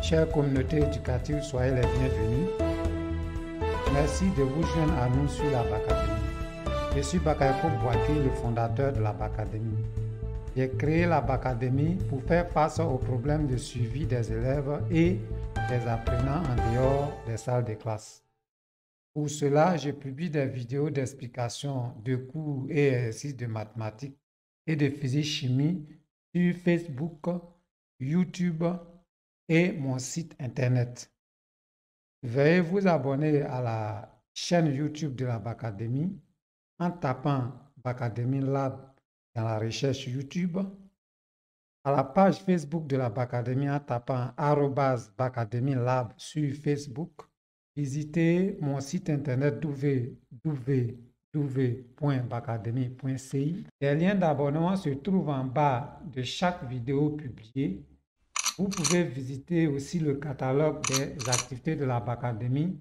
Chère communauté éducative, soyez les bienvenus. Merci de vous joindre à nous sur la Bacadémie. Je suis Bakayoko Boaké, le fondateur de la Bacadémie. J'ai créé la Bacadémie pour faire face aux problèmes de suivi des élèves et des apprenants en dehors des salles de classe. Pour cela, je publie des vidéos d'explication de cours et exercices de mathématiques et de physique-chimie sur Facebook, YouTube et mon site internet. Veuillez vous abonner à la chaîne YouTube de la Bacadémie en tapant Bacadémie Lab dans la recherche YouTube, à la page Facebook de la Bacadémie en tapant @Bacadémie Lab sur Facebook. Visitez mon site internet www.bacadémie.ci. Les liens d'abonnement se trouvent en bas de chaque vidéo publiée. Vous pouvez visiter aussi le catalogue des activités de la Bacadémie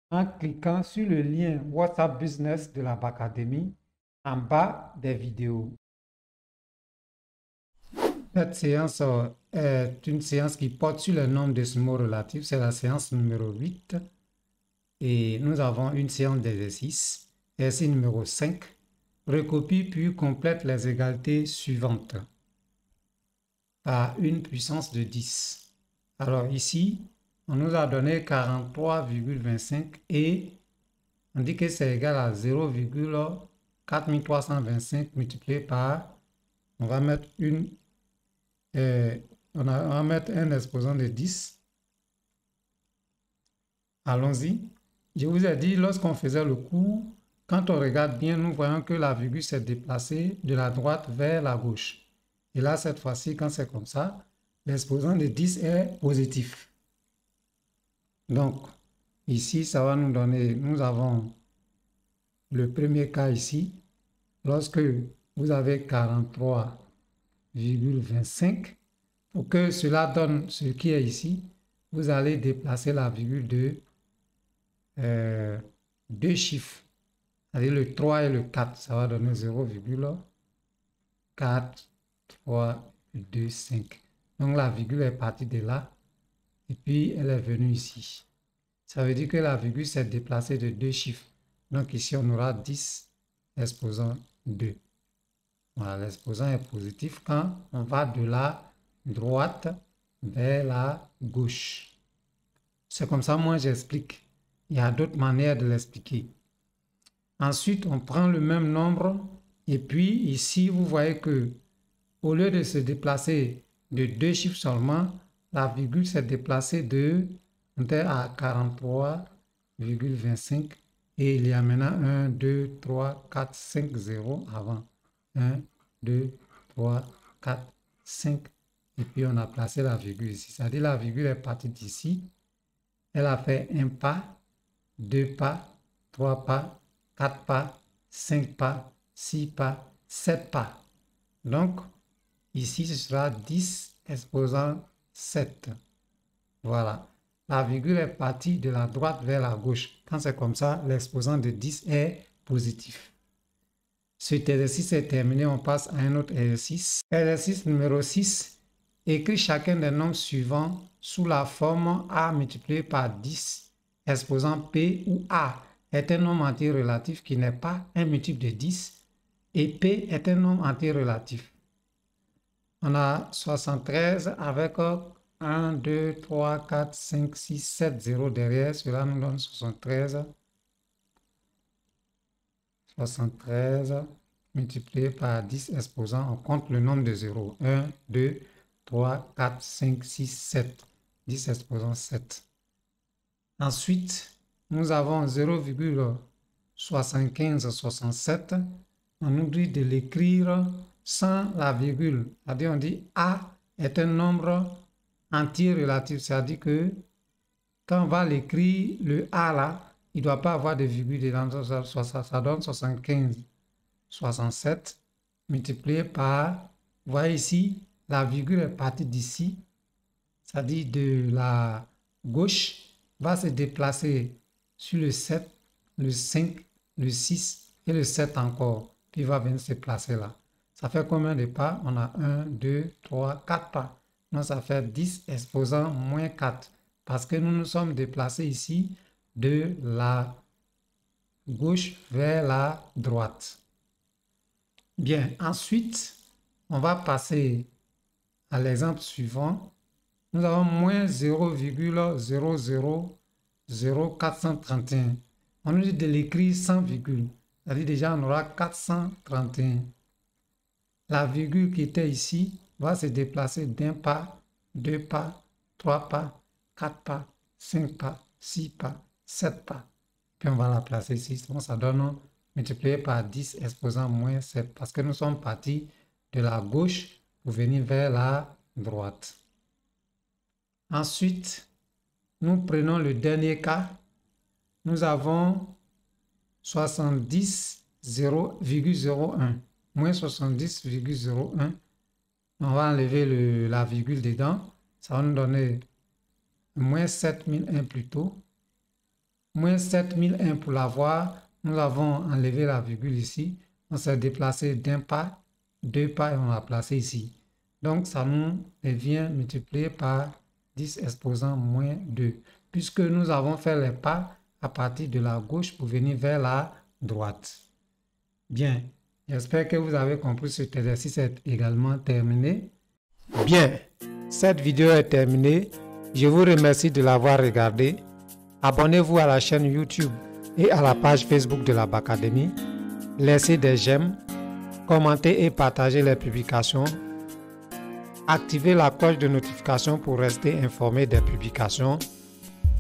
en cliquant sur le lien WhatsApp Business de la Bacadémie en bas des vidéos. Cette séance est une séance qui porte sur le nombre décimaux relatifs. C'est la séance numéro 8. Et nous avons une séance d'exercice. Exercice numéro 5. Recopie puis complète les égalités suivantes par une puissance de 10. Alors ici, on nous a donné 43,25 et on dit que c'est égal à 0,4325 multiplié par, on va mettre un exposant de 10. Allons-y. Je vous ai dit, lorsqu'on faisait le cours, quand on regarde bien, nous voyons que la virgule s'est déplacée de la droite vers la gauche. Et là, cette fois-ci, quand c'est comme ça, l'exposant de 10 est positif. Donc, ici, ça va nous donner, nous avons le premier cas ici. Lorsque vous avez 43,25, pour que cela donne ce qui est ici, vous allez déplacer la virgule de deux chiffres. C'est-à-dire le 3 et le 4, ça va donner 0,4325. Donc la virgule est partie de là et puis elle est venue ici. Ça veut dire que la virgule s'est déplacée de deux chiffres. Donc ici on aura 10 exposant 2. Voilà, l'exposant est positif quand on va de la droite vers la gauche. C'est comme ça moi j'explique. Il y a d'autres manières de l'expliquer. Ensuite, on prend le même nombre et puis ici, vous voyez que au lieu de se déplacer de deux chiffres seulement, la virgule s'est déplacée à 43,25 et il y a maintenant 1, 2, 3, 4, 5, 0 avant. 1, 2, 3, 4, 5 et puis on a placé la virgule ici. C'est-à-dire la virgule est partie d'ici. Elle a fait un pas, 2 pas, 3 pas, 4 pas, 5 pas, 6 pas, 7 pas. Donc, ici, ce sera 10 exposant 7. Voilà. La virgule est partie de la droite vers la gauche. Quand c'est comme ça, l'exposant de 10 est positif. Cet exercice est terminé. On passe à un autre exercice. Exercice numéro 6. Écris chacun des nombres suivants sous la forme A multiplié par 10 exposant P où A est un nombre entier relatif qui n'est pas un multiple de 10 et P est un nombre entier relatif. On a 73 avec 1, 2, 3, 4, 5, 6, 7, 0 derrière. Cela nous donne 73. 73 multiplié par 10 exposant, on compte le nombre de zéros. 1, 2, 3, 4, 5, 6, 7. 10 exposant 7. Ensuite, nous avons 0,7567. On nous dit de l'écrire sans la virgule. C'est-à-dire, on dit A est un nombre entier relatif. C'est-à-dire que quand on va l'écrire, le A là, il ne doit pas avoir de virgule dedans. Ça donne 75, 67 multiplié par, vous voyez ici, la virgule est partie d'ici. C'est-à-dire de la gauche va se déplacer sur le 7, le 5, le 6 et le 7 encore. Puis va venir se placer là. Ça fait combien de pas? On a 1, 2, 3, 4 pas. Donc, ça fait 10 exposant moins 4. Parce que nous nous sommes déplacés ici de la gauche vers la droite. Bien, ensuite, on va passer à l'exemple suivant. Nous avons moins 0,000431. On nous dit de l'écrire sans virgule. C'est-à-dire déjà, on aura 431. La virgule qui était ici va se déplacer d'un pas, 2 pas, 3 pas, 4 pas, 5 pas, 6 pas, 7 pas. Puis on va la placer ici. Donc ça donne multiplié par 10 exposant moins 7. Parce que nous sommes partis de la gauche pour venir vers la droite. Ensuite, nous prenons le dernier cas. Nous avons 70,01. Moins 70,01. On va enlever la virgule dedans. Ça va nous donner moins 7001 plutôt. Moins 7001 pour l'avoir. Nous avons enlevé la virgule ici. On s'est déplacé d'un pas, 2 pas et on l'a placé ici. Donc ça nous revient multiplié par 10 exposant moins 2. Puisque nous avons fait les pas à partir de la gauche pour venir vers la droite. Bien. J'espère que vous avez compris. Cet exercice est également terminé. Bien, cette vidéo est terminée. Je vous remercie de l'avoir regardée. Abonnez-vous à la chaîne YouTube et à la page Facebook de la Bacadémie. Laissez des j'aime, commentez et partagez les publications. Activez la cloche de notification pour rester informé des publications.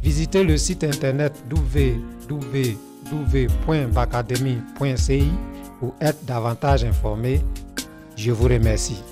Visitez le site internet www.bacademy.ci pour être davantage informé. Je vous remercie.